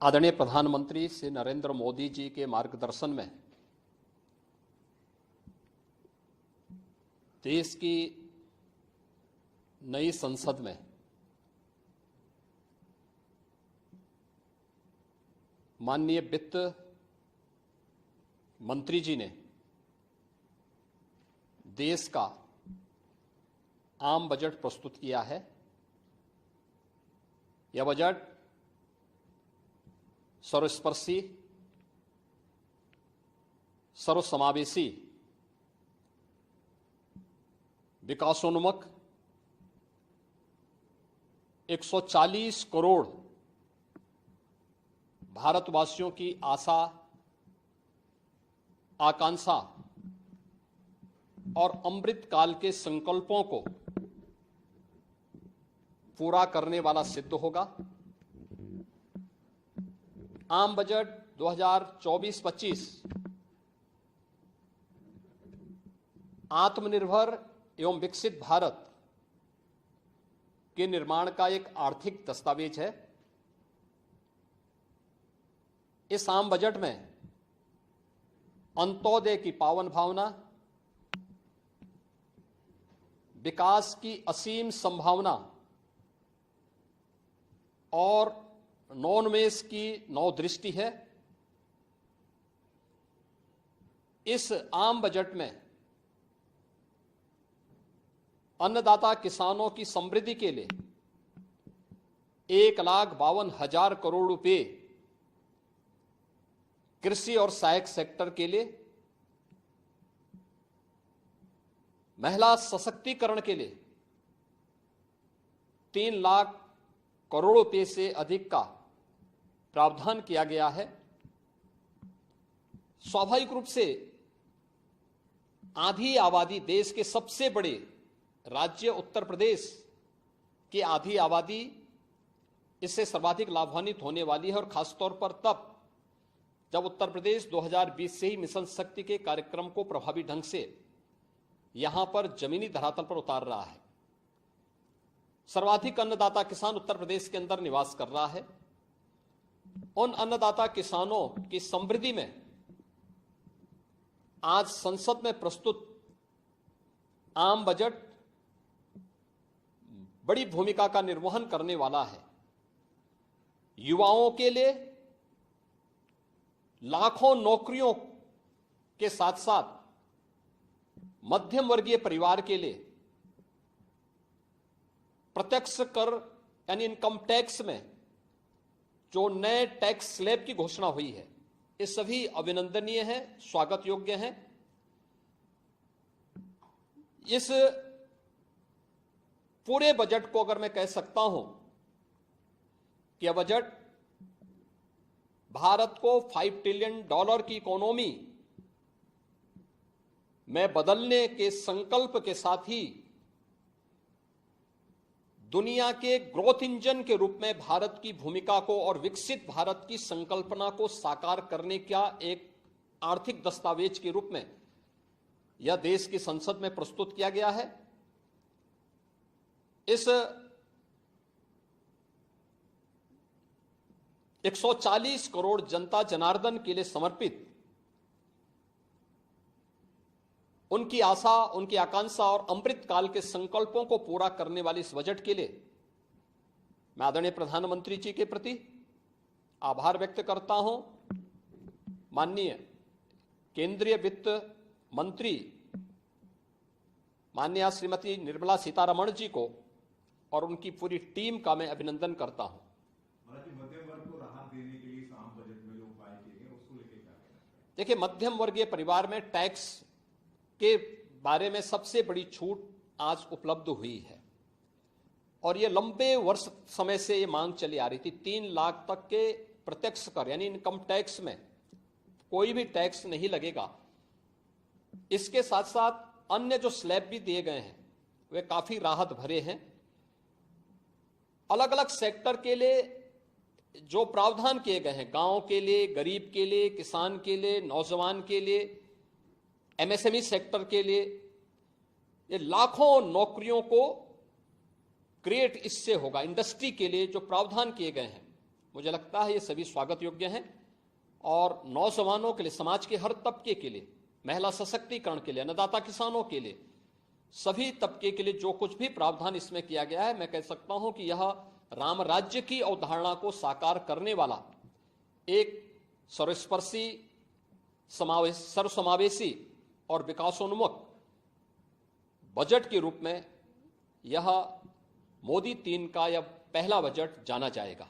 आदरणीय प्रधानमंत्री श्री नरेंद्र मोदी जी के मार्गदर्शन में देश की नई संसद में माननीय वित्त मंत्री जी ने देश का आम बजट प्रस्तुत किया है। यह बजट सर्वस्पर्शी, सर्वसमावेशी, विकासोन्मुख 140 करोड़ भारतवासियों की आशा, आकांक्षा और अमृत काल के संकल्पों को पूरा करने वाला सिद्ध होगा। आम बजट 2024-25 आत्मनिर्भर एवं विकसित भारत के निर्माण का एक आर्थिक दस्तावेज है। इस आम बजट में अंत्योदय की पावन भावना, विकास की असीम संभावना और नवोन्मेष की नवदृष्टि है। इस आम बजट में अन्नदाता किसानों की समृद्धि के लिए 1,52,000 करोड़ रुपए, कृषि और सहायक सेक्टर के लिए, महिला सशक्तिकरण के लिए 3 लाख करोड़ रुपए से अधिक का प्रावधान किया गया है। स्वाभाविक रूप से आधी आबादी, देश के सबसे बड़े राज्य उत्तर प्रदेश की आधी आबादी इससे सर्वाधिक लाभान्वित होने वाली है, और खासतौर पर तब जब उत्तर प्रदेश 2020 से ही मिशन शक्ति के कार्यक्रम को प्रभावी ढंग से यहां पर जमीनी धरातल पर उतार रहा है। सर्वाधिक अन्नदाता किसान उत्तर प्रदेश के अंदर निवास कर रहा है। उन अन्नदाता किसानों की समृद्धि में आज संसद में प्रस्तुत आम बजट बड़ी भूमिका का निर्वहन करने वाला है। युवाओं के लिए लाखों नौकरियों के साथ साथ मध्यम वर्गीय परिवार के लिए प्रत्यक्ष कर यानी इनकम टैक्स में जो नए टैक्स स्लैब की घोषणा हुई है, ये सभी अभिनंदनीय है, स्वागत योग्य है। इस पूरे बजट को अगर मैं कह सकता हूं कि यह बजट भारत को $5 ट्रिलियन की इकोनॉमी में बदलने के संकल्प के साथ ही दुनिया के ग्रोथ इंजन के रूप में भारत की भूमिका को और विकसित भारत की संकल्पना को साकार करने का एक आर्थिक दस्तावेज के रूप में यह देश की संसद में प्रस्तुत किया गया है। इस 140 करोड़ जनता जनार्दन के लिए समर्पित, उनकी आशा, उनकी आकांक्षा और अमृत काल के संकल्पों को पूरा करने वाले इस बजट के लिए मैं आदरणीय प्रधानमंत्री जी के प्रति आभार व्यक्त करता हूं। माननीय केंद्रीय वित्त मंत्री माननीय श्रीमती निर्मला सीतारमण जी को और उनकी पूरी टीम का मैं अभिनंदन करता हूं। मध्यम वर्ग को राहत देने के लिए इस आम बजट में जो उपाय किए गए उसको लेकर क्या कहना है? देखिए, मध्यम वर्गीय परिवार में टैक्स के बारे में सबसे बड़ी छूट आज उपलब्ध हुई है, और ये लंबे वर्ष समय से ये मांग चली आ रही थी। 3 लाख तक के प्रत्यक्ष कर यानी इनकम टैक्स में कोई भी टैक्स नहीं लगेगा। इसके साथ साथ अन्य जो स्लैब भी दिए गए हैं वे काफी राहत भरे हैं। अलग अलग सेक्टर के लिए जो प्रावधान किए गए हैं, गांव के लिए, गरीब के लिए, किसान के लिए, नौजवान के लिए, एमएसएमई सेक्टर के लिए, ये लाखों नौकरियों को क्रिएट इससे होगा। इंडस्ट्री के लिए जो प्रावधान किए गए हैं मुझे लगता है ये सभी स्वागत योग्य हैं और नौजवानों के लिए, समाज के हर तबके के लिए, महिला सशक्तिकरण के लिए, अन्नदाता किसानों के लिए, सभी तबके के लिए जो कुछ भी प्रावधान इसमें किया गया है, मैं कह सकता हूं कि यह राम राज्य की अवधारणा को साकार करने वाला एक सर्वस्पर्शी, सर्वसमावेशी और विकासोन्मुख बजट के रूप में यह मोदी 3 का यह पहला बजट जाना जाएगा।